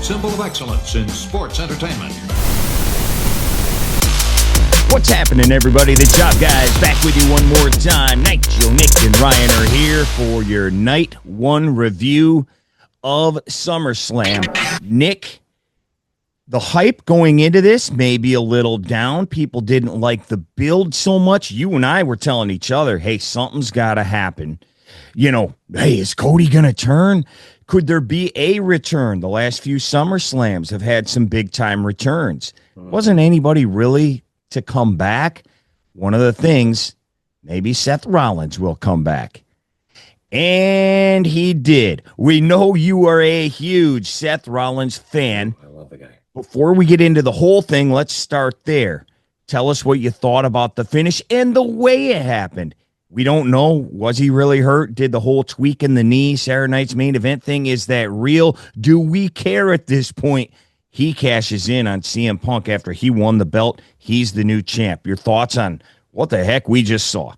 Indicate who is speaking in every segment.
Speaker 1: symbol of excellence in sports entertainment.
Speaker 2: What's happening, everybody? The Job Guys back with you one more time. Nigel, Nick, and Ryan are here for your Night 1 review of SummerSlam. Nick, the hype going into this may be a little down. People didn't like the build so much. You and I were telling each other, hey, something's got to happen. You know, hey, is Cody going to turn? Could there be a return? The last few SummerSlams have had some big-time returns. Wasn't anybody really to come back? One of the things, maybe Seth Rollins will come back. And he did. We know you are a huge Seth Rollins fan.
Speaker 3: I love the guy.
Speaker 2: Before we get into the whole thing, let's start there. Tell us what you thought about the finish and the way it happened. We don't know. Was he really hurt? Did the whole tweak in the knee, Saturday night's main event thing, is that real? Do we care at this point? He cashes in on CM Punk after he won the belt. He's the new champ. Your thoughts on what the heck we just saw?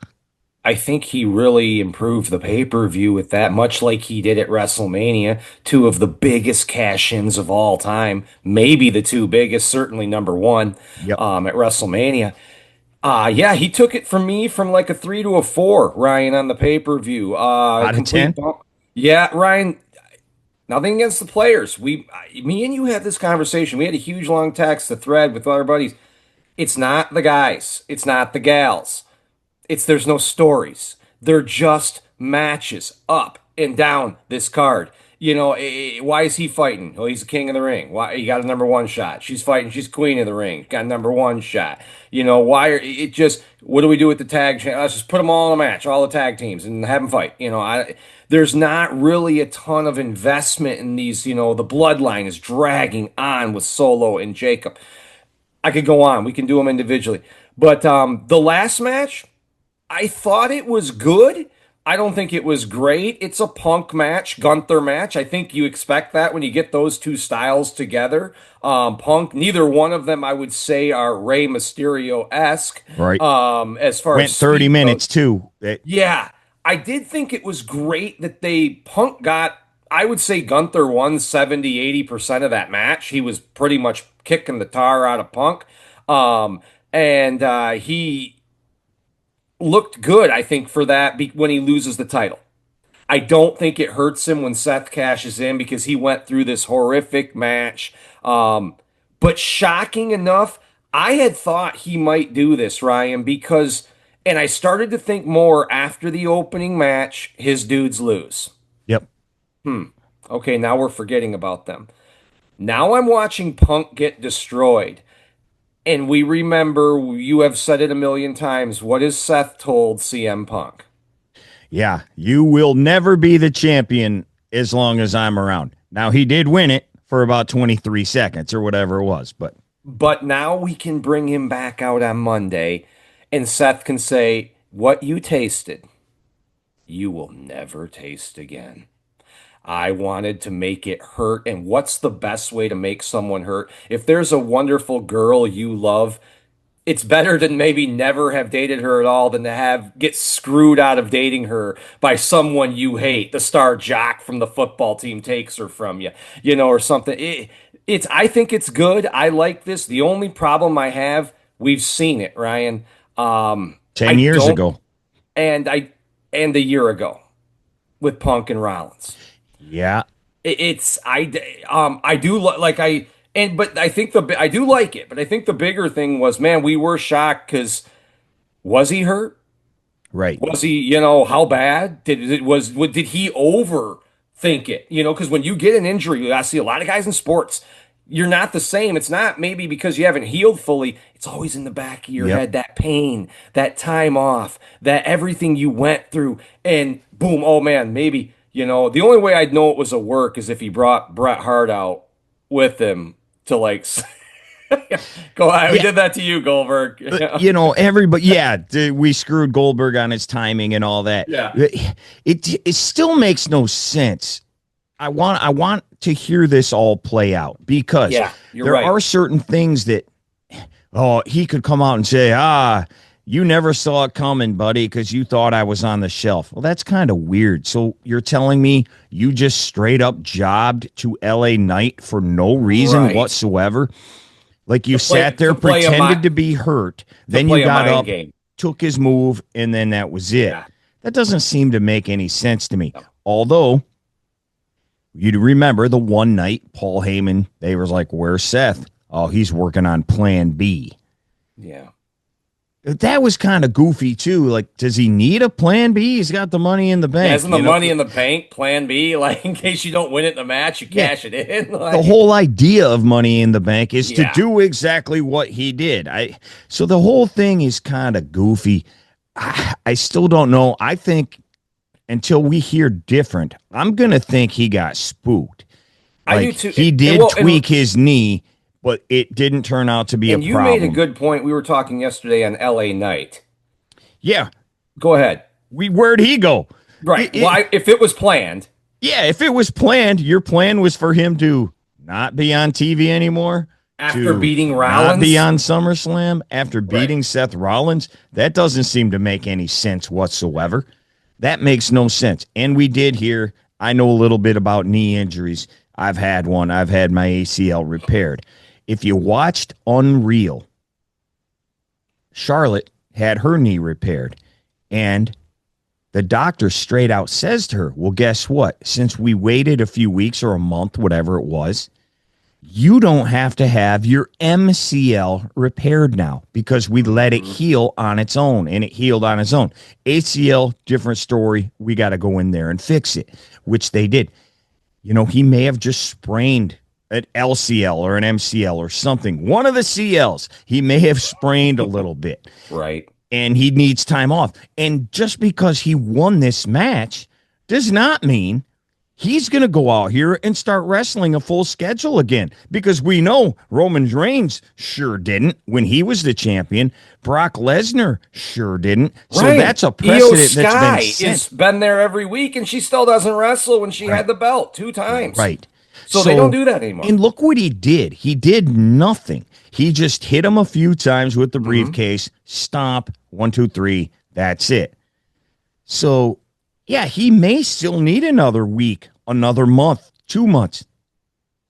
Speaker 3: I think he really improved the pay-per-view with that, much like he did at WrestleMania. Two of the biggest cash-ins of all time. Maybe the two biggest, certainly number one at WrestleMania. Yeah, he took it from me from like a 3 to a 4, Ryan, on the pay-per-view.
Speaker 2: Out of 10?
Speaker 3: Yeah, Ryan, nothing against the players. Me and you had this conversation. We had a huge long text, a thread with our buddies. It's not the guys. It's not the gals. There's no stories. They're just matches up and down this card. You know, why is he fighting? Oh, he's the king of the ring. Why? He got a number 1 shot. She's fighting. She's queen of the ring. Got a number 1 shot. You know, what do we do with the tag? Let's just put them all in a match, all the tag teams, and have them fight. You know, there's not really a ton of investment in these. You know, the bloodline is dragging on with Solo and Jacob. I could go on. We can do them individually. But the last match, I thought it was good. I don't think it was great. It's a Punk match, Gunther match. I think you expect that when you get those two styles together. Punk, neither one of them, I would say, are Rey Mysterio-esque.
Speaker 2: Right.
Speaker 3: As far
Speaker 2: went
Speaker 3: as
Speaker 2: 30 minutes too.
Speaker 3: Yeah, I did think it was great that Punk got. I would say Gunther won 70-80% of that match. He was pretty much kicking the tar out of Punk, and he looked good, I think, for that when he loses the title. I don't think it hurts him when Seth cashes in because he went through this horrific match. But shocking enough, I had thought he might do this, Ryan, because, and I started to think more after the opening match, his dudes lose.
Speaker 2: Yep.
Speaker 3: Okay, now we're forgetting about them. Now I'm watching Punk get destroyed. And we remember, you have said it a million times, what has Seth told CM Punk?
Speaker 2: Yeah, you will never be the champion as long as I'm around. Now, he did win it for about 23 seconds or whatever it was. But
Speaker 3: now we can bring him back out on Monday, and Seth can say, what you tasted, you will never taste again. I wanted to make it hurt. And what's the best way to make someone hurt? If there's a wonderful girl you love, it's better than maybe never have dated her at all than to get screwed out of dating her by someone you hate. The star jock from the football team takes her from you, you know, or something. I think it's good. I like this. The only problem I have, we've seen it, Ryan.
Speaker 2: 10 years ago.
Speaker 3: And a year ago with Punk and Rollins.
Speaker 2: Yeah,
Speaker 3: I do like but I think I do like it, but I think the bigger thing was, man, we were shocked because was he hurt?
Speaker 2: Right.
Speaker 3: Was he, you know, how bad did he overthink it? You know, because when you get an injury, I see a lot of guys in sports, you're not the same. It's not maybe because you haven't healed fully. It's always in the back of your head, that pain, that time off, that everything you went through, and boom, oh man, maybe. You know, the only way I'd know it was a work is if he brought Bret Hart out with him to like go ahead. We did that to you, Goldberg.
Speaker 2: You know, everybody. Yeah, we screwed Goldberg on his timing and all that.
Speaker 3: Yeah,
Speaker 2: it still makes no sense. I want to hear this all play out because there are certain things that he could come out and say, You never saw it coming, buddy, because you thought I was on the shelf. Well, that's kind of weird. So you're telling me you just straight up jobbed to LA Knight for no reason
Speaker 3: Right.
Speaker 2: whatsoever? Like you
Speaker 3: To play
Speaker 2: sat there,
Speaker 3: to play a
Speaker 2: pretended
Speaker 3: mi-
Speaker 2: to be hurt,
Speaker 3: to
Speaker 2: then you
Speaker 3: play a
Speaker 2: got
Speaker 3: mind
Speaker 2: up,
Speaker 3: game.
Speaker 2: took his move, and then that was it.
Speaker 3: Yeah.
Speaker 2: That doesn't seem to make any sense to me.
Speaker 3: No.
Speaker 2: Although you'd remember the one night Paul Heyman, they was like, "Where's Seth? Oh, he's working on Plan B."
Speaker 3: Yeah.
Speaker 2: That was kind of goofy too. Like, does he need a Plan B? He's got the money in the
Speaker 3: Yeah,
Speaker 2: bank.
Speaker 3: isn't the money in the bank plan B? Like in case you don't win it in the match, you
Speaker 2: Yeah,
Speaker 3: cash it in.
Speaker 2: the
Speaker 3: Like,
Speaker 2: whole idea of Money in the Bank is to
Speaker 3: yeah.
Speaker 2: do exactly what he did. So the whole thing is kind of goofy. I still don't know. I think until we hear different, I'm gonna think he got spooked.
Speaker 3: I do
Speaker 2: Like
Speaker 3: too.
Speaker 2: he did tweak his knee, but it didn't turn out to be a
Speaker 3: And you made a
Speaker 2: problem.
Speaker 3: good point. We were talking yesterday on LA Knight.
Speaker 2: Yeah,
Speaker 3: Go ahead.
Speaker 2: where'd he go?
Speaker 3: Right. If it was planned,
Speaker 2: Yeah, if it was planned, your plan was for him to not be on TV anymore,
Speaker 3: after
Speaker 2: to
Speaker 3: beating
Speaker 2: not be
Speaker 3: Rollins,
Speaker 2: on SummerSlam after beating
Speaker 3: right.
Speaker 2: Seth Rollins. That doesn't seem to make any sense whatsoever. That makes no sense. And we did hear, I know a little bit about knee injuries. I've had one. I've had my ACL repaired. If you watched Unreal, Charlotte had her knee repaired. And the doctor straight out says to her, well, guess what? Since we waited a few weeks or a month, whatever it was, you don't have to have your MCL repaired now because we let it heal on its own, and it healed on its own. ACL, different story. We got to go in there and fix it, which they did. You know, he may have just sprained an LCL or an MCL or something. One of the CLs, he may have sprained a little bit,
Speaker 3: Right.
Speaker 2: and he needs time off. And just because he won this match does not mean he's going to go out here and start wrestling a full schedule again, because we know Roman Reigns sure didn't when he was the champion. Brock Lesnar sure didn't. So
Speaker 3: Right.
Speaker 2: that's a
Speaker 3: Io
Speaker 2: precedent that's
Speaker 3: Sky
Speaker 2: been set.
Speaker 3: has been there every week, and she still doesn't wrestle when she had the belt 2 times.
Speaker 2: Right.
Speaker 3: So they don't do that anymore.
Speaker 2: And look what he did. He did nothing. He just hit him a few times with the briefcase. Stomp. 1, 2, 3. That's it. So, yeah, he may still need another week, another month, 2 months.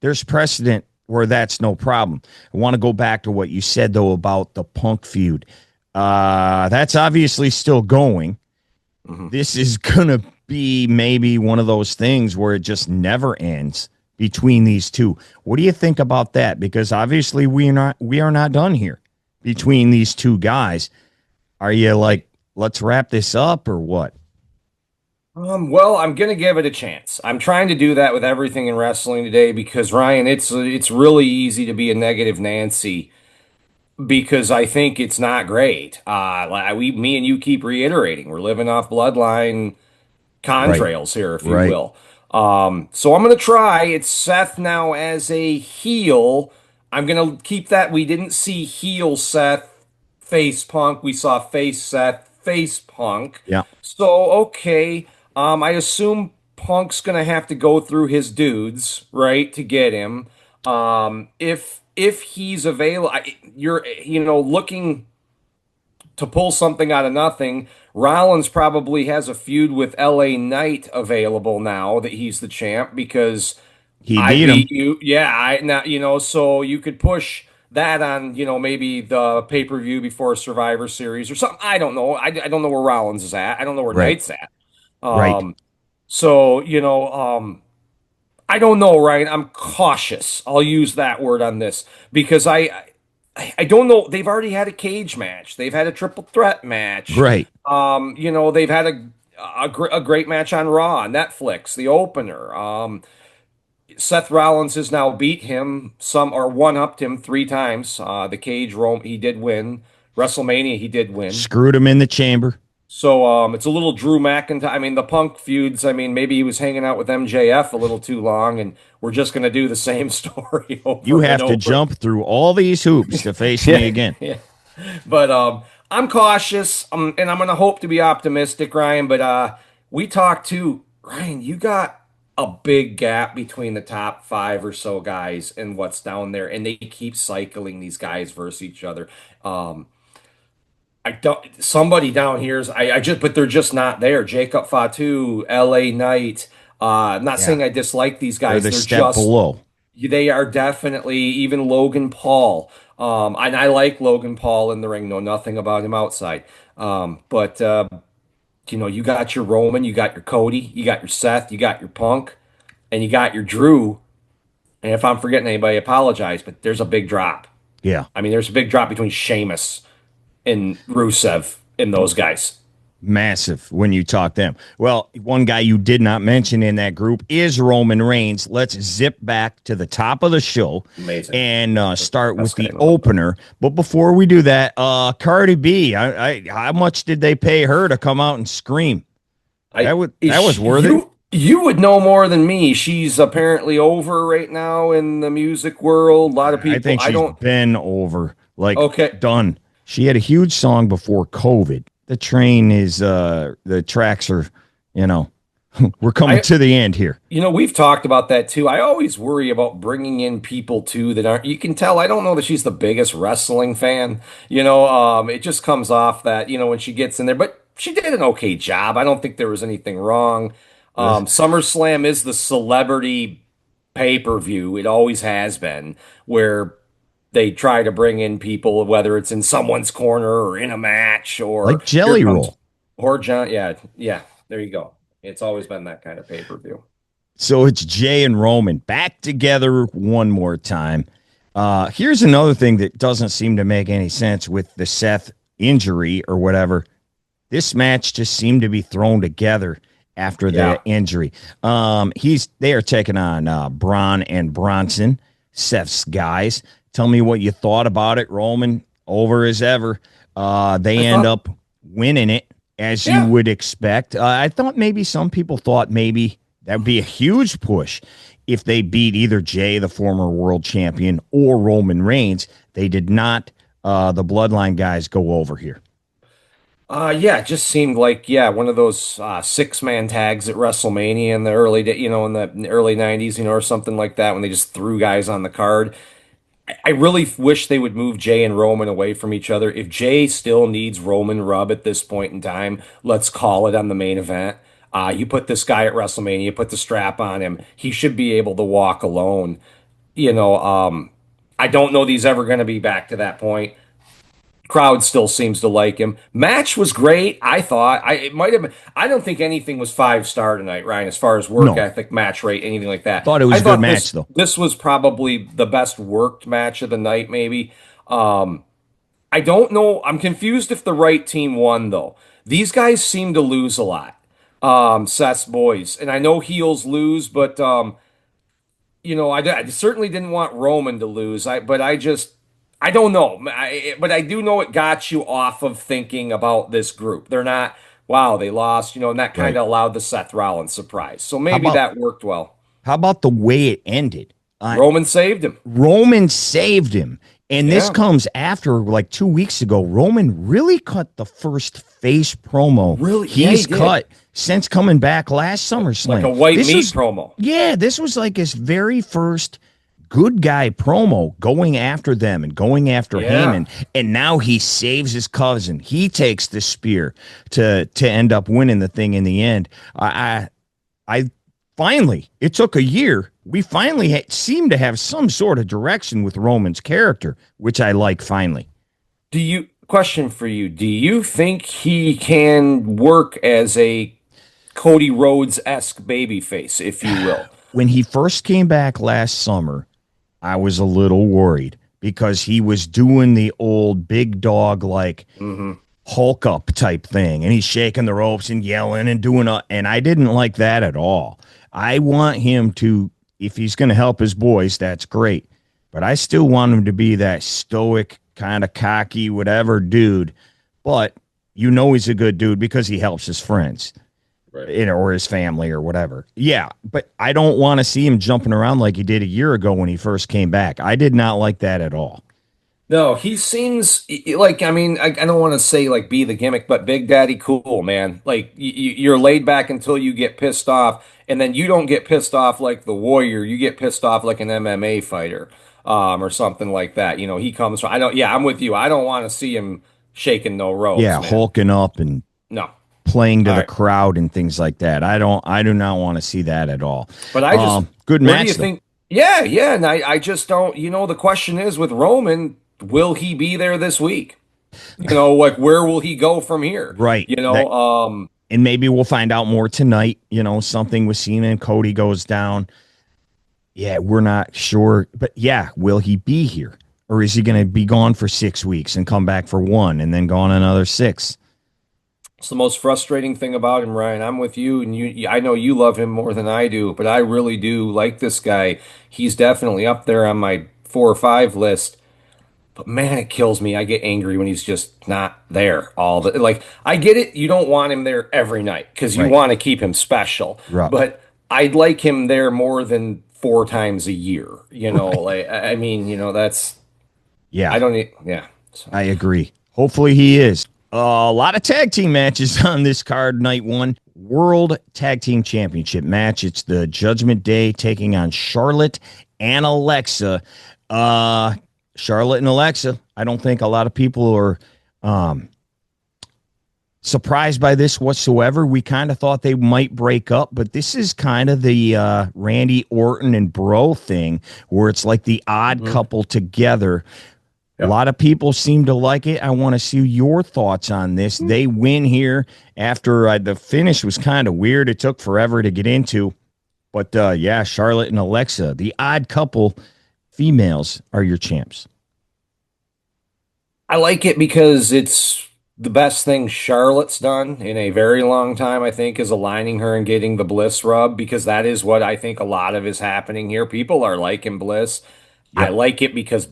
Speaker 2: There's precedent where that's no problem. I want to go back to what you said, though, about the Punk feud. That's obviously still going. This is going to be maybe one of those things where it just never ends between these two. What do you think about that? Because obviously we are not done here between these two guys. Are you like, let's wrap this up or what?
Speaker 3: Well, I'm gonna give it a chance. I'm trying to do that with everything in wrestling today because Ryan, it's really easy to be a negative Nancy because I think it's not great. Me and you keep reiterating we're living off bloodline
Speaker 2: Right.
Speaker 3: contrails here, if you
Speaker 2: Right.
Speaker 3: will. So I'm gonna try. It's Seth now as a heel. I'm gonna keep that. We didn't see heel Seth face Punk. We saw face Seth face Punk.
Speaker 2: Yeah.
Speaker 3: So okay. I assume Punk's gonna have to go through his dudes, right, to get him. If he's available, you're looking to pull something out of nothing. Rollins probably has a feud with LA Knight available now that he's the champ because
Speaker 2: He
Speaker 3: I
Speaker 2: beat him.
Speaker 3: beat you. Yeah, I now so you could push that on maybe the pay-per-view before Survivor Series or something. I don't know. I don't know where Rollins is at. I don't know where
Speaker 2: Right.
Speaker 3: Knight's at.
Speaker 2: Right.
Speaker 3: So I don't know, right? I'm cautious. I'll use that word on this because I don't know. They've already had a cage match. They've had a triple threat match.
Speaker 2: Right.
Speaker 3: They've had a great match on Raw on Netflix, the opener. Seth Rollins has now beat him or one-upped him 3 times. The cage Rome he did win. WrestleMania he did win.
Speaker 2: Screwed him in the chamber.
Speaker 3: So it's a little Drew McIntyre. I mean, the Punk feuds. I mean, maybe he was hanging out with MJF a little too long, and we're just going to do the same story over
Speaker 2: You
Speaker 3: and
Speaker 2: have to
Speaker 3: over.
Speaker 2: jump through all these hoops to face me again.
Speaker 3: Yeah. But I'm cautious, and I'm going to hope to be optimistic, Ryan. But we talked too, Ryan. You got a big gap between the top 5 or so guys and what's down there, and they keep cycling these guys versus each other. I don't. Somebody down here is. I just. But they're just not there. Jacob Fatu, L.A. Knight. I'm not
Speaker 2: Yeah,
Speaker 3: saying I dislike these
Speaker 2: they're
Speaker 3: guys.
Speaker 2: the
Speaker 3: They're
Speaker 2: step
Speaker 3: just.
Speaker 2: below.
Speaker 3: They are definitely even Logan Paul. And I like Logan Paul in the ring. Know nothing about him outside. But you got your Roman, you got your Cody, you got your Seth, you got your Punk, and you got your Drew. And if I'm forgetting anybody, I apologize. But there's a big drop.
Speaker 2: Yeah.
Speaker 3: I mean, there's a big drop between Sheamus and Rusev and those guys.
Speaker 2: Massive when you talk them. Well, one guy you did not mention in that group is Roman Reigns. Let's zip back to the top of the show
Speaker 3: Amazing.
Speaker 2: and start with
Speaker 3: Best guy
Speaker 2: the
Speaker 3: in the world.
Speaker 2: opener. But before we do that, Cardi B, how much did they pay her to come out and scream? That was worth it.
Speaker 3: You would know more than me. She's apparently over right now in the music world. A lot of
Speaker 2: I
Speaker 3: people.
Speaker 2: think
Speaker 3: I
Speaker 2: she's
Speaker 3: don't.
Speaker 2: been over, like
Speaker 3: Okay.
Speaker 2: done. She had a huge song before COVID. The train is the tracks are, you know, we're coming
Speaker 3: I
Speaker 2: to the end here.
Speaker 3: we've talked about that too. I always worry about bringing in people too that aren't. You can tell. I don't know that she's the biggest wrestling fan. It just comes off that when she gets in there, but she did an okay job. I don't think there was anything wrong. SummerSlam is the celebrity pay-per-view. It always has been, where they try to bring in people, whether it's in someone's corner or in a match or
Speaker 2: Like
Speaker 3: here
Speaker 2: Jelly
Speaker 3: comes
Speaker 2: Roll.
Speaker 3: or John. Yeah, yeah. There you go. It's always been that kind of pay-per-view.
Speaker 2: So it's Jay and Roman back together one more time. Here's another thing that doesn't seem to make any sense with the Seth injury or whatever. This match just seemed to be thrown together after
Speaker 3: Yeah.
Speaker 2: the injury. They are taking on Braun and Bronson, Seth's guys. Tell me what you thought about it. Roman over as ever. They
Speaker 3: I
Speaker 2: end
Speaker 3: thought,
Speaker 2: up winning it as you
Speaker 3: yeah.
Speaker 2: would expect. I thought maybe some people thought maybe that would be a huge push if they beat either Jay, the former world champion, or Roman Reigns. They did not. The Bloodline guys go over here.
Speaker 3: Yeah, it just seemed like one of those six-man tags at WrestleMania in the in the early '90s, or something like that when they just threw guys on the card. I really wish they would move Jay and Roman away from each other. If Jay still needs Roman rub at this point in time, let's call it on the main event. You put this guy at WrestleMania, you put the strap on him. He should be able to walk alone. You know, um, I don't know that he's ever going to be back to that point. Crowd still seems to like him. Match was great. I thought it might have been. I don't think anything was 5-star tonight, Ryan, as far as work
Speaker 2: No,
Speaker 3: ethic, match rate, anything like that.
Speaker 2: thought it was
Speaker 3: I
Speaker 2: a good
Speaker 3: thought
Speaker 2: match though.
Speaker 3: this was probably the best worked match of the night, maybe. Um, I don't know. I'm confused if the right team won though. These guys seem to lose a lot. Seth's boys, and I know heels lose, but I certainly didn't want Roman to lose. I don't know. But I do know it got you off of thinking about this group. They're not, wow, they lost, and that kind
Speaker 2: Right.
Speaker 3: of allowed the Seth Rollins surprise. So
Speaker 2: How
Speaker 3: maybe
Speaker 2: about
Speaker 3: that worked well.
Speaker 2: how about the way it ended?
Speaker 3: Roman saved him.
Speaker 2: Roman saved him. And this
Speaker 3: Yeah,
Speaker 2: comes after like 2 weeks ago. Roman really cut the first face promo
Speaker 3: really. Yeah, he
Speaker 2: he's
Speaker 3: did.
Speaker 2: cut since coming back last
Speaker 3: Like
Speaker 2: SummerSlam.
Speaker 3: a white
Speaker 2: This
Speaker 3: meat
Speaker 2: was,
Speaker 3: promo.
Speaker 2: yeah, this was like his very first good guy promo going after them and going after
Speaker 3: Yeah.
Speaker 2: Heyman. And now he saves his cousin. He takes the spear to end up winning the thing in the end. I finally, it took a year. We finally seem to have some sort of direction with Roman's character, which I like finally.
Speaker 3: Question for you. Do you think he can work as a Cody Rhodes-esque babyface, if you will?
Speaker 2: When he first came back last summer, I was a little worried because he was doing the old big dog like
Speaker 3: Hmm.
Speaker 2: Hulk up type thing, and he's shaking the ropes and yelling and and I didn't like that at all. I want him to, if he's going to help his boys, that's great, but I still want him to be that stoic, kind of cocky, whatever dude. But he's a good dude because he helps his friends,
Speaker 3: Right.
Speaker 2: or his family or whatever. Yeah, but I don't want to see him jumping around like he did a year ago when he first came back. I did not like that at all.
Speaker 3: No, he seems like, I mean, I don't want to say like be the gimmick, but Big Daddy cool, man. Like you're laid back until you get pissed off, and then you don't get pissed off like the Warrior. You get pissed off like an MMA fighter, or something like that. He comes from. I don't. Yeah, I'm with you. I don't want to see him shaking no ropes,
Speaker 2: Yeah,
Speaker 3: man.
Speaker 2: hulking up and
Speaker 3: No.
Speaker 2: playing to
Speaker 3: All
Speaker 2: the
Speaker 3: right.
Speaker 2: crowd and things like that. I do not want to see that at all.
Speaker 3: But I just,
Speaker 2: Good
Speaker 3: where do you
Speaker 2: match though.
Speaker 3: think? Yeah, yeah. And I just don't, the question is with Roman, will he be there this week? Like where will he go from here?
Speaker 2: Right. That and maybe we'll find out more tonight. Something with Cena and Cody goes down. Yeah, we're not sure, but yeah, will he be here, or is he going to be gone for 6 weeks and come back for one, and then gone another 6?
Speaker 3: It's the most frustrating thing about him, Ryan. I'm with you, and I know you love him more than I do, but I really do like this guy. He's definitely up there on my 4 or 5 list. But man, it kills me. I get angry when he's just not there all the like. I get it. You don't want him there every night because you
Speaker 2: Right.
Speaker 3: want to keep him special.
Speaker 2: Right.
Speaker 3: But I'd like him there more than 4 times a year.
Speaker 2: Right.
Speaker 3: Like I mean, that's I
Speaker 2: Yeah,
Speaker 3: don't need. Yeah. So
Speaker 2: I agree. Hopefully he is. A lot of tag team matches on this card. Night one, World Tag Team Championship match. It's the Judgment Day taking on Charlotte and Alexa. Charlotte and Alexa. I don't think a lot of people are surprised by this whatsoever. We kind of thought they might break up, but this is kind of the Randy Orton and Bro thing where it's like the odd couple together. A lot of people seem to like it. I want to see your thoughts on this. They win here after the finish was kind of weird. It took forever to get into. But yeah, Charlotte and Alexa, the odd couple females, are your champs.
Speaker 3: I like it because it's the best thing Charlotte's done in a very long time, I think, is aligning her and getting the Bliss rub because that is what I think a lot of is happening here. People are liking Bliss. I
Speaker 2: Yep.
Speaker 3: like it because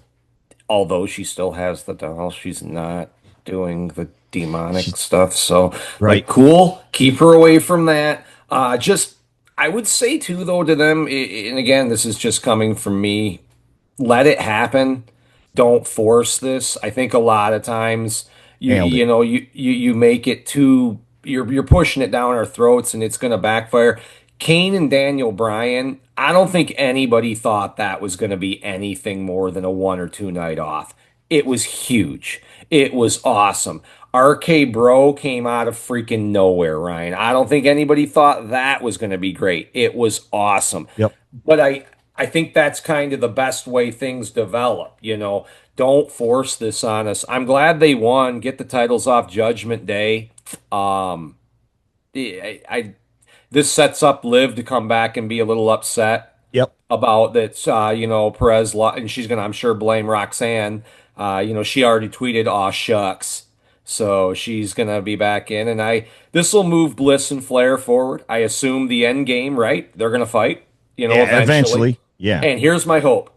Speaker 3: although she still has the doll, she's not doing the demonic stuff. So,
Speaker 2: Right.
Speaker 3: like, cool. Keep her away from that. I would say too, though, to them, and again, this is just coming from me. Let it happen. Don't force this. I think a lot of times you
Speaker 2: Nailed it.
Speaker 3: you know you make it too. You're pushing it down our throats, and it's going to backfire. Kane and Daniel Bryan, I don't think anybody thought that was going to be anything more than a 1 or 2 night off. It was huge. It was awesome. RK Bro came out of freaking nowhere, Ryan. I don't think anybody thought that was going to be great. It was awesome.
Speaker 2: Yep.
Speaker 3: But I think that's kind of the best way things develop. Don't force this on us. I'm glad they won. Get the titles off Judgment Day. Um, I this sets up Liv to come back and be a little upset
Speaker 2: Yep.
Speaker 3: about that. Perez and she's gonna, I'm sure, blame Roxanne. She already tweeted, "Aw shucks," so she's gonna be back in, and this will move Bliss and Flair forward. I assume the end game, right? They're gonna fight,
Speaker 2: Yeah,
Speaker 3: eventually.
Speaker 2: eventually. Yeah.
Speaker 3: And here's my hope.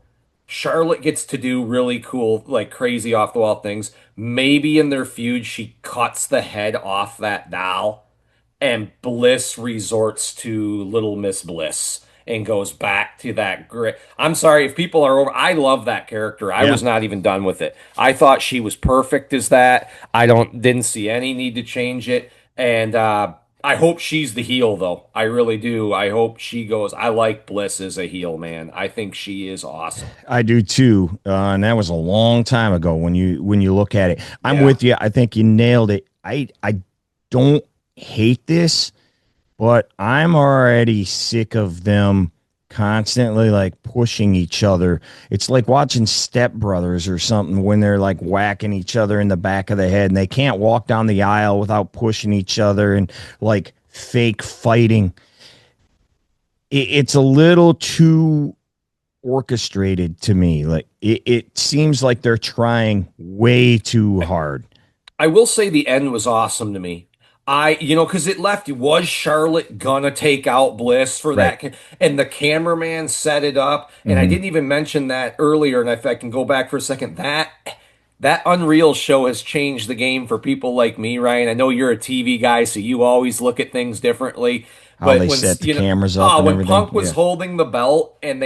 Speaker 3: Charlotte gets to do really cool, like crazy off the wall things. Maybe in their feud, she cuts the head off that doll and Bliss resorts to Little Miss Bliss and goes back to that great. I'm sorry if people are over. I love that character. I
Speaker 2: Yeah.
Speaker 3: was not even done with it. I thought she was perfect as that. I didn't see any need to change it. And I hope she's the heel though. I really do. I hope she goes. I like Bliss as a heel, man. I think she is awesome.
Speaker 2: I do too. And that was a long time ago when you look at it. I'm
Speaker 3: Yeah.
Speaker 2: with you. I think you nailed it. I don't hate this, but I'm already sick of them constantly like pushing each other. It's like watching Step Brothers or something when they're like whacking each other in the back of the head and they can't walk down the aisle without pushing each other and like fake fighting. It's a little too orchestrated to me. Like it seems like they're trying way too hard.
Speaker 3: I will say the end was awesome to me. Because it left, was Charlotte gonna take out Bliss for
Speaker 2: Right.
Speaker 3: that? And the cameraman set it up. And I didn't even mention that earlier. And if I can go back for a second, that Unreal show has changed the game for people like me, Ryan. I know you're a TV guy, so you always look at things differently.
Speaker 2: How they set the cameras up and
Speaker 3: when
Speaker 2: everything.
Speaker 3: Punk was
Speaker 2: Yeah.
Speaker 3: holding the belt and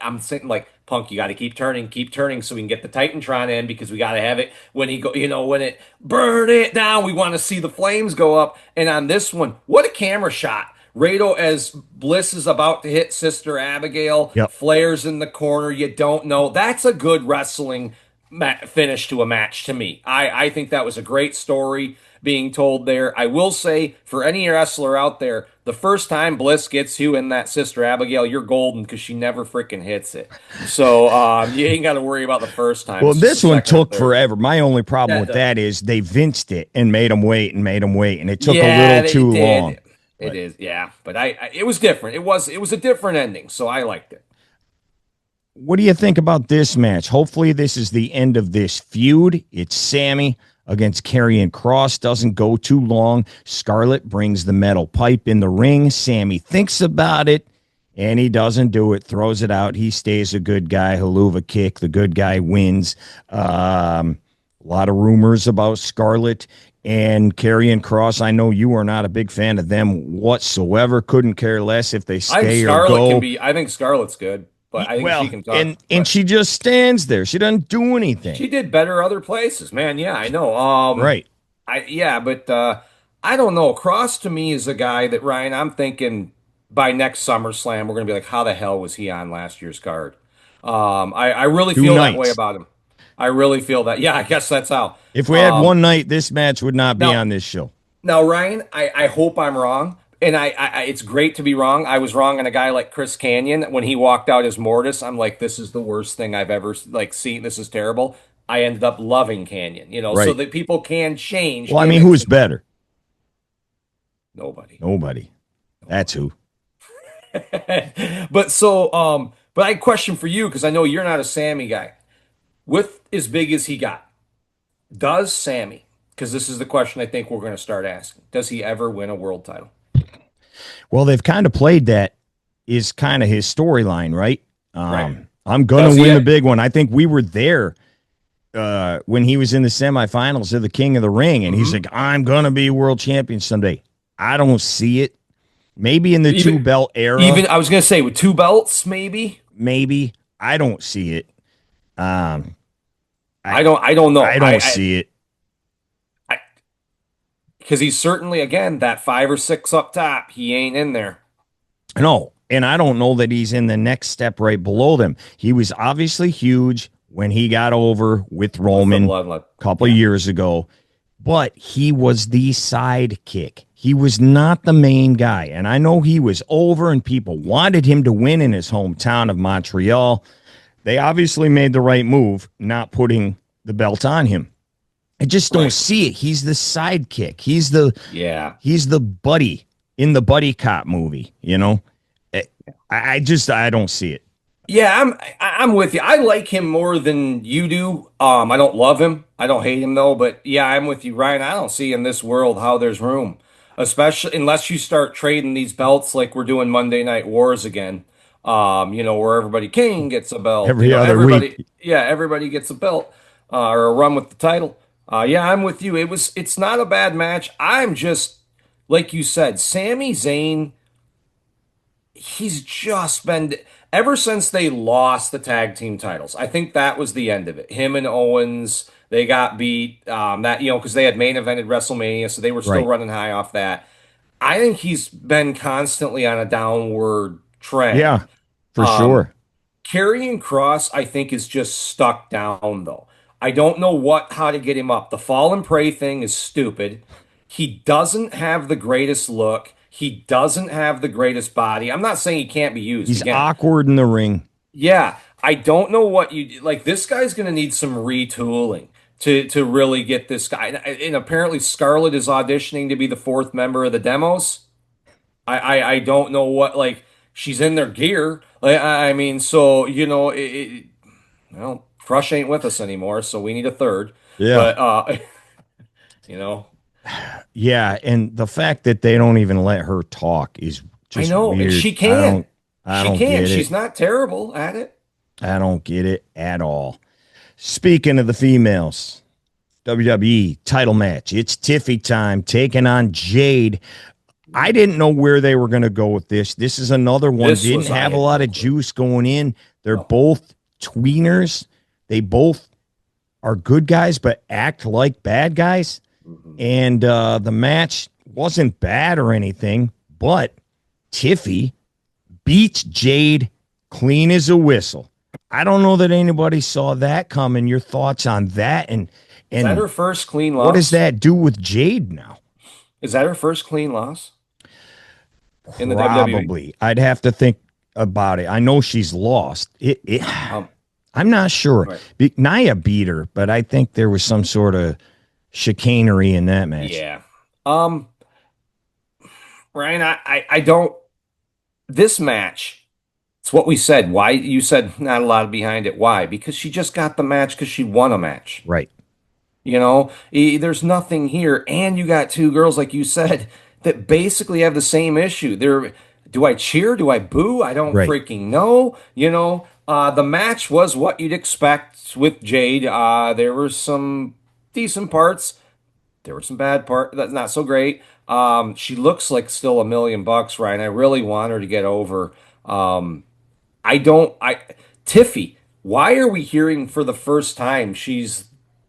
Speaker 3: I'm sitting like, Punk, you got to keep turning so we can get the Titantron in because we got to have it when when it burn it down, we want to see the flames go up. And on this one, what a camera shot. Rado as Bliss is about to hit Sister Abigail.
Speaker 2: Yep.
Speaker 3: Flair's in the corner. You don't know. That's a good wrestling finish to a match to me. I think that was a great story being told there. I will say, for any wrestler out there, the first time Bliss gets you in that Sister Abigail, you're golden because she never freaking hits it. So you ain't got to worry about the first time.
Speaker 2: Well,
Speaker 3: It's just
Speaker 2: this
Speaker 3: the
Speaker 2: one
Speaker 3: second or
Speaker 2: took
Speaker 3: third.
Speaker 2: forever. My only problem with
Speaker 3: Yeah,
Speaker 2: that is they vinced it and made them wait and made them wait, and it took a
Speaker 3: yeah,
Speaker 2: little
Speaker 3: they
Speaker 2: too
Speaker 3: did.
Speaker 2: long.
Speaker 3: It is, yeah. But it was different. It was a different ending, so I liked it.
Speaker 2: What do you think about this match? Hopefully, this is the end of this feud. It's Sammy against Karrion Kross. Doesn't go too long. Scarlett brings the metal pipe in the ring. Sammy thinks about it, and he doesn't do it. Throws it out. He stays a good guy. Haluva kick. The good guy wins. A lot of rumors about Scarlett and Karrion Kross. I know you are not a big fan of them whatsoever. Couldn't care less if they stay or go.
Speaker 3: I think Scarlett's good, but I think she
Speaker 2: Well,
Speaker 3: can talk.
Speaker 2: and she just stands there. She doesn't do anything.
Speaker 3: She did better other places, man. Yeah, I know.
Speaker 2: Right.
Speaker 3: But I don't know. Cross to me is a guy that Ryan. I'm thinking by next SummerSlam we're gonna be like, how the hell was he on last year's card? I really
Speaker 2: Two
Speaker 3: feel that way
Speaker 2: nights.
Speaker 3: about him. I really feel that. Yeah, I guess that's how.
Speaker 2: If we had one night, this match would not be
Speaker 3: now-
Speaker 2: on this show.
Speaker 3: Now, Ryan, I hope I'm wrong, and it's great to be wrong. I was wrong on a guy like Chris Canyon when he walked out as Mortis. I'm like, this is the worst thing I've ever seen. This is terrible. I ended up loving Canyon, so
Speaker 2: Right.
Speaker 3: that people can change.
Speaker 2: Well, I mean,
Speaker 3: gimmicks.
Speaker 2: who's better?
Speaker 3: Nobody.
Speaker 2: That's who.
Speaker 3: But I had a question for you because I know you're not a Sammy guy. With as big as he got, does Sammy? Because this is the question I think we're going to start asking. Does he ever win a world title?
Speaker 2: Well, they've kind of played that is kind of his storyline, right?
Speaker 3: Right.
Speaker 2: I'm going
Speaker 3: Does
Speaker 2: to
Speaker 3: he
Speaker 2: win
Speaker 3: ha-
Speaker 2: the big one. I think we were there when he was in the semifinals of the King of the Ring, and he's like, I'm going to be world champion someday. I don't see it. Maybe in the
Speaker 3: Even-
Speaker 2: two-belt era.
Speaker 3: Even I was going to say with 2 belts, maybe.
Speaker 2: Maybe. I don't see it.
Speaker 3: I don't know.
Speaker 2: I don't see it.
Speaker 3: Because he's certainly, again, that 5 or 6 up top. He ain't in there.
Speaker 2: No, and I don't know that he's in the next step right below them. He was obviously huge when he got over with Roman a couple of years ago, but he was the sidekick. He was not the main guy, and I know he was over, and people wanted him to win in his hometown of Montreal. They obviously made the right move, not putting the belt on him. I just don't see it. He's the sidekick. He's the buddy in the buddy cop movie, I don't see it.
Speaker 3: Yeah, I'm with you. I like him more than you do. I don't love him. I don't hate him though, but yeah, I'm with you, Ryan. I don't see in this world how there's room, especially unless you start trading these belts like we're doing Monday Night Wars again. Where everybody King gets a belt
Speaker 2: Every other week.
Speaker 3: Yeah, everybody gets a belt or a run with the title. Yeah, I'm with you. It's not a bad match. I'm just like you said, Sami Zayn. He's just been ever since they lost the tag team titles. I think that was the end of it. Him and Owens, they got beat. Because they had main evented WrestleMania, so they were still running high off that. I think he's been constantly on a downward trend.
Speaker 2: Yeah, for sure.
Speaker 3: Karrion Kross, I think, is just stuck down though. I don't know how to get him up. The fall and pray thing is stupid. He doesn't have the greatest look. He doesn't have the greatest body. I'm not saying he can't be used.
Speaker 2: He's awkward in the ring.
Speaker 3: Yeah, I don't know what you like. This guy's going to need some retooling to really get this guy. And apparently, Scarlett is auditioning to be the 4th member of the Demos. I don't know what she's in their gear. Crush ain't with us anymore, so we need a 3rd.
Speaker 2: Yeah,
Speaker 3: but
Speaker 2: Yeah, and the fact that they don't even let her talk is just weird.
Speaker 3: And she can.
Speaker 2: I don't get it.
Speaker 3: She's not terrible at it.
Speaker 2: I don't get it at all. Speaking of the females, WWE title match. It's Tiffy time taking on Jade. I didn't know where they were going to go with this. This is another one. Didn't have a lot of juice going in. They're both tweeners. They both are good guys, but act like bad guys. And the match wasn't bad or anything, but Tiffy beats Jade clean as a whistle. I don't know that anybody saw that coming. Your thoughts on that,
Speaker 3: Is that her
Speaker 2: and
Speaker 3: first clean
Speaker 2: what does
Speaker 3: loss?
Speaker 2: that do with Jade now?
Speaker 3: Is that her first clean loss in the WWE?
Speaker 2: Probably. I'd have to think about it. I know she's lost.
Speaker 3: Um,
Speaker 2: I'm not sure.
Speaker 3: right.
Speaker 2: Nia beat her, but I think there was some sort of chicanery in that match.
Speaker 3: Yeah. Um, Ryan, I don't. This match, it's what we said. Why you said not a lot behind it. Why? Because she just got the match because she won a match.
Speaker 2: Right.
Speaker 3: There's nothing here, and you got two girls like you said that basically have the same issue. Do I cheer? Do I boo? I don't
Speaker 2: Right.
Speaker 3: freaking know. The match was what you'd expect with Jade. There were some decent parts. There were some bad parts. That's not so great. She looks like still $1 million, Ryan. I really want her to get over. Um, I don't. I Tiffy. Why are we hearing for the first time she's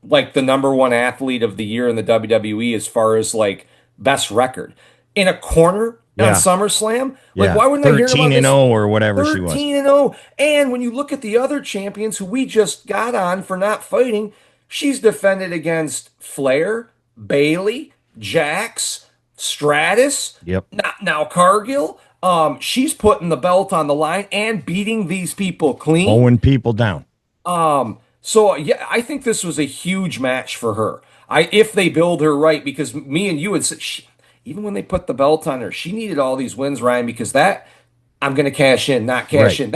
Speaker 3: like the number one athlete of the year in the WWE as far as like best record in a corner on
Speaker 2: Yeah.
Speaker 3: SummerSlam? Like,
Speaker 2: Yeah.
Speaker 3: why wouldn't I hear
Speaker 2: 13
Speaker 3: about
Speaker 2: and
Speaker 3: this?
Speaker 2: 0 or whatever she was.
Speaker 3: 13-0. And when you look at the other champions who we just got on for not fighting, she's defended against Flair, Bailey, Jax, Stratus,
Speaker 2: Yep.
Speaker 3: now Cargill. She's putting the belt on the line and beating these people clean.
Speaker 2: Mowing people down.
Speaker 3: So yeah, I think this was a huge match for her. If they build her right, because me and you had said even when they put the belt on her, she needed all these wins, Ryan, because that I'm going to cash in, not cash
Speaker 2: Right.
Speaker 3: in.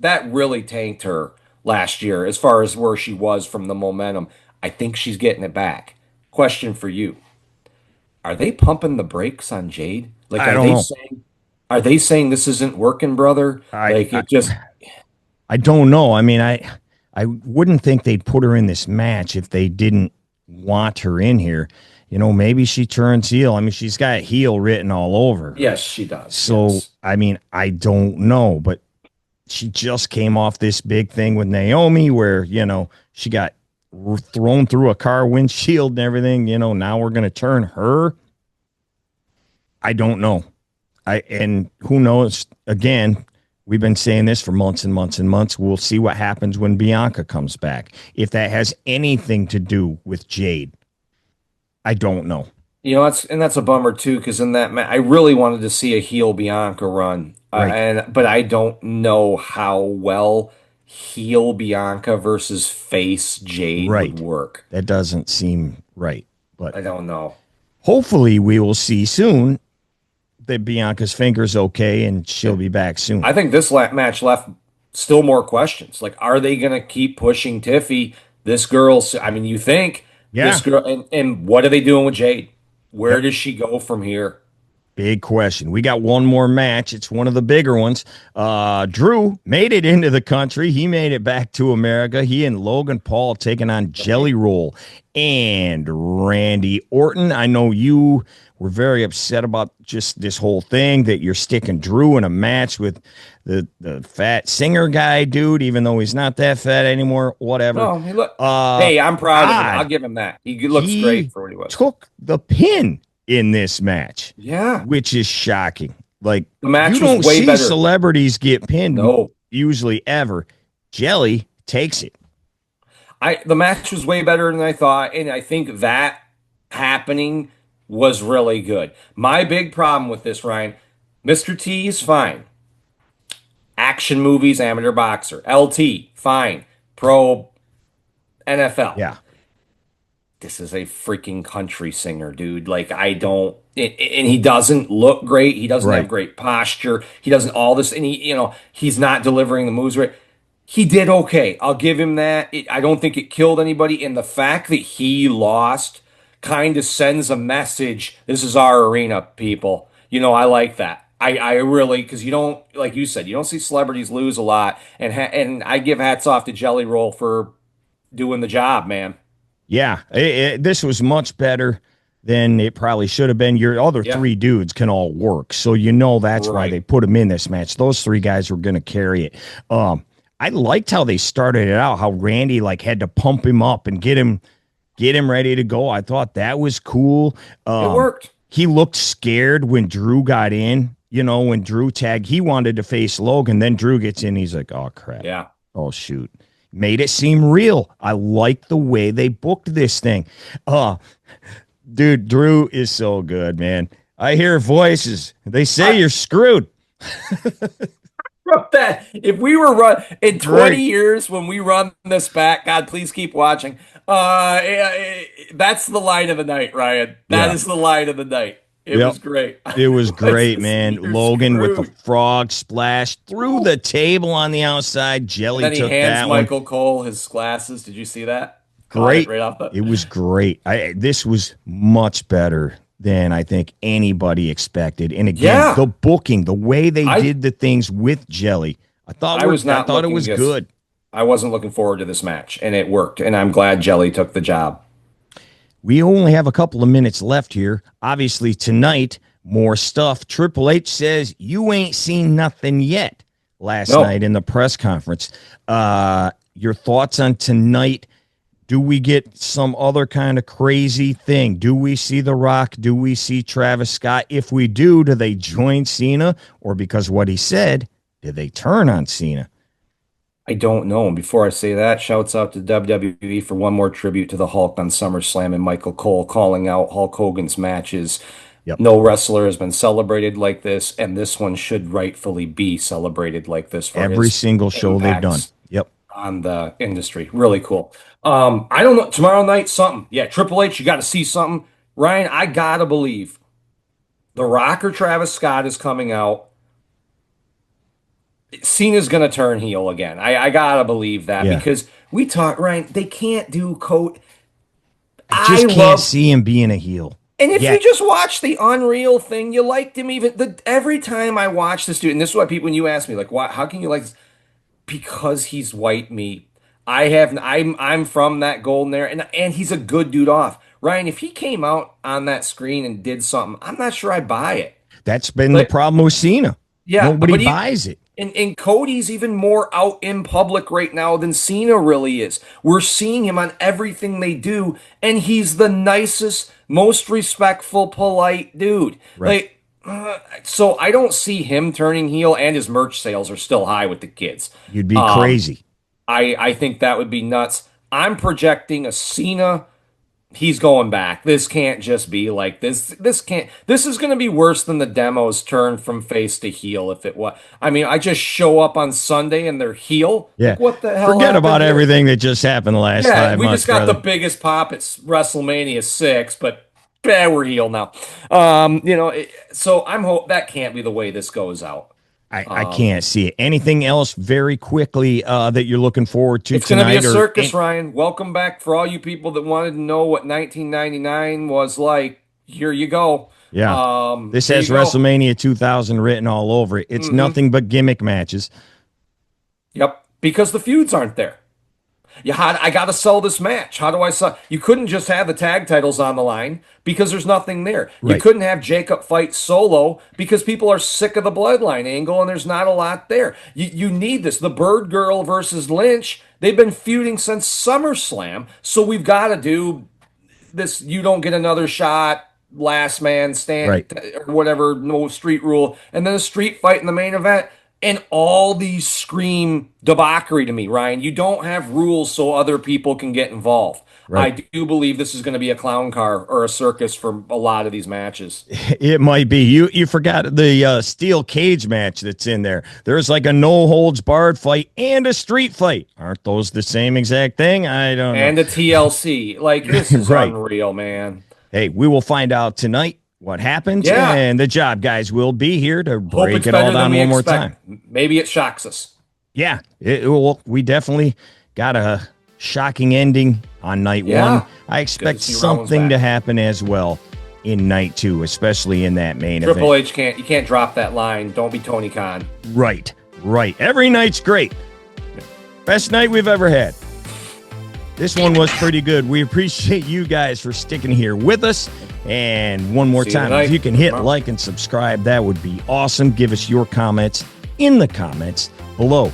Speaker 3: That really tanked her last year as far as where she was from the momentum. I think she's getting it back. Question for you: are they pumping the brakes on Jade? Like,
Speaker 2: I don't know.
Speaker 3: are they saying this isn't working, brother?
Speaker 2: I,
Speaker 3: Like,
Speaker 2: I
Speaker 3: it just
Speaker 2: I don't know. I mean, I wouldn't think they'd put her in this match if they didn't want her in here. Maybe she turns heel. I mean, she's got heel written all over her.
Speaker 3: yes, she does.
Speaker 2: So,
Speaker 3: Yes.
Speaker 2: I mean, I don't know, but she just came off this big thing with Naomi where, she got thrown through a car windshield and everything. Now we're going to turn her. I don't know. And who knows? Again, we've been saying this for months and months and months. We'll see what happens when Bianca comes back. If that has anything to do with Jade, I don't know.
Speaker 3: That's a bummer too, because in that match, I really wanted to see a heel Bianca run,
Speaker 2: Right.
Speaker 3: but I don't know how well heel Bianca versus face Jade would
Speaker 2: Right.
Speaker 3: work.
Speaker 2: That doesn't seem right. But
Speaker 3: I don't know.
Speaker 2: hopefully we will see soon that Bianca's finger's okay and she'll be back soon.
Speaker 3: I think this match left still more questions. Like, are they going to keep pushing Tiffy? This girl, I mean, you think
Speaker 2: Yeah.
Speaker 3: this girl, and what are they doing with Jade? Where
Speaker 2: Yep.
Speaker 3: does she go from here?
Speaker 2: Big question. We got one more match. It's one of the bigger ones. Drew made it into the country. He made it back to America. He and Logan Paul taking on Jelly Roll and Randy Orton. I know you were very upset about just this whole thing that you're sticking Drew in a match with the fat singer guy, dude, even though he's not that fat anymore. Whatever.
Speaker 3: No, hey, I'm proud of him.
Speaker 2: God,
Speaker 3: I'll give him that. He looks great for what he was.
Speaker 2: took the pin in this match,
Speaker 3: Yeah.
Speaker 2: which is shocking. Like,
Speaker 3: The match
Speaker 2: you
Speaker 3: was
Speaker 2: don't
Speaker 3: way
Speaker 2: see
Speaker 3: better.
Speaker 2: celebrities get pinned
Speaker 3: No.
Speaker 2: usually ever. Jelly takes it.
Speaker 3: The match was way better than I thought, and I think that happening was really good. My big problem with this, Ryan, Mr. T is fine. Action movies, amateur boxer. LT, fine. Pro NFL.
Speaker 2: Yeah.
Speaker 3: This is a freaking country singer, dude. Like, I don't, and he doesn't look great. He doesn't have
Speaker 2: Right.
Speaker 3: great posture. He doesn't all this, and he's not delivering the moves right. He did okay. I'll give him that. I don't think it killed anybody, and the fact that he lost kind of sends a message. This is our arena, people. I like that. I really, because you don't, like you said, you don't see celebrities lose a lot, and I give hats off to Jelly Roll for doing the job, man.
Speaker 2: Yeah. This was much better than it probably should have been. Your other
Speaker 3: Yeah.
Speaker 2: three dudes can all work. So that's why
Speaker 3: Right.
Speaker 2: they put him in this match. Those three guys were going to carry it. I liked how they started it out, how Randy had to pump him up and get him ready to go. I thought that was cool.
Speaker 3: It worked.
Speaker 2: He looked scared when Drew got in. When Drew tagged, he wanted to face Logan. Then Drew gets in. He's like, oh, crap.
Speaker 3: Yeah.
Speaker 2: Oh, shoot. Made it seem real. I like the way they booked this thing. Dude, Drew is so good, man. I hear voices. They say you're screwed.
Speaker 3: That if we were in 20 years when we run this back, God, please keep watching. That's the line of the night, Ryan. That is the line of the night. It was great.
Speaker 2: It was great, man. Logan with the frog splash through the table on the outside. Jelly
Speaker 3: and then
Speaker 2: took
Speaker 3: he hands
Speaker 2: that
Speaker 3: Michael
Speaker 2: one.
Speaker 3: Cole his glasses. Did you see that?
Speaker 2: Great.
Speaker 3: Right off the...
Speaker 2: It was great. This was much better than I think anybody expected. And again, the booking, the way they did the things with Jelly, I thought it was good.
Speaker 3: I wasn't looking forward to this match, and it worked. And I'm glad Jelly took the job.
Speaker 2: We only have a couple of minutes left here. Obviously, tonight, more stuff. Triple H says you ain't seen nothing yet last night in the press conference. Your thoughts on tonight? Do we get some other kind of crazy thing? Do we see The Rock? Do we see Travis Scott? If we do they join Cena? Or because what he said, did they turn on Cena?
Speaker 3: I don't know. And before I say that, shouts out to WWE for one more tribute to the Hulk on SummerSlam and Michael Cole calling out Hulk Hogan's matches.
Speaker 2: Yep.
Speaker 3: No wrestler has been celebrated like this, and this one should rightfully be celebrated like this for
Speaker 2: every single show they've done. Yep.
Speaker 3: On the industry. Really cool. I don't know. Tomorrow night, something. Yeah, Triple H, you got to see something. Ryan, I got to believe The Rock or Travis Scott is coming out. Cena's going to turn heel again. I got to believe that because we talk, Ryan, they can't do Cody.
Speaker 2: I can't see him being a heel.
Speaker 3: And if you just watch the Unreal thing, you liked him every time I watch this dude, and this is why people, when you ask me, like, how can you like this? Because he's white meat. I'm from that golden era, and he's a good dude off. Ryan, if he came out on that screen and did something, I'm not sure I buy it.
Speaker 2: That's been the problem with Cena.
Speaker 3: Yeah,
Speaker 2: nobody buys it.
Speaker 3: And Cody's even more out in public right now than Cena really is. We're seeing him on everything they do, and he's the nicest, most respectful, polite dude.
Speaker 2: Right.
Speaker 3: So I don't see him turning heel, and his merch sales are still high with the kids.
Speaker 2: You'd be crazy.
Speaker 3: I think that would be nuts. I'm projecting a Cena. He's going back. This can't just be like this. This is going to be worse than the demos turn from face to heel. If it was, I mean, I just show up on Sunday and they're heel.
Speaker 2: Yeah.
Speaker 3: Like, what the hell?
Speaker 2: Forget about everything that just happened the last 5 months.
Speaker 3: We just got the biggest pop at WrestleMania 6, but we're heel now. So I'm that can't be the way this goes out.
Speaker 2: I can't see it. Anything else very quickly that you're looking forward to
Speaker 3: tonight? It's going to be a circus, Ryan. Welcome back for all you people that wanted to know what 1999 was like. Here you go.
Speaker 2: Yeah. This has WrestleMania 2000 written all over it. It's nothing but gimmick matches.
Speaker 3: Yep. Because the feuds aren't there. I got to sell this match. How do I sell? You couldn't just have the tag titles on the line because there's nothing there.
Speaker 2: Right.
Speaker 3: You couldn't have Jacob fight Solo because people are sick of the bloodline angle and there's not a lot there. You need this. The Bird Girl versus Lynch, they've been feuding since SummerSlam, so we've got to do this. You don't get another shot, last man stand, or whatever, no street rule, and then a street fight in the main event. And all these scream debauchery to me, Ryan. You don't have rules so other people can get involved. Right. I do believe this is going to be a clown car or a circus for a lot of these matches.
Speaker 2: It might be. You forgot the steel cage match that's in there. There's like a no-holds-barred fight and a street fight. Aren't those the same exact thing? I don't know.
Speaker 3: And a TLC. Like, this is unreal, man.
Speaker 2: Hey, we will find out tonight what happened, and the job guys will be here to break it all down one more time.
Speaker 3: Maybe it shocks us.
Speaker 2: Yeah, we definitely got a shocking ending on night one. I expect something to happen as well in night two, especially in that main event.
Speaker 3: Triple H can't drop that line. Don't be Tony Khan.
Speaker 2: Right. Every night's great. Best night we've ever had. This one was pretty good. We appreciate you guys for sticking here with us. And one more time, if you can hit like and subscribe, that would be awesome. Give us your comments in the comments below.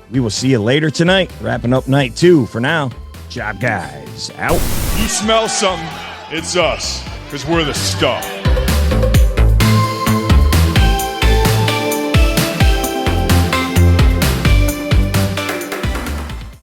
Speaker 2: We will see you later tonight, wrapping up night two. For now, job guys out.
Speaker 4: You smell something, it's us, because we're the stuff.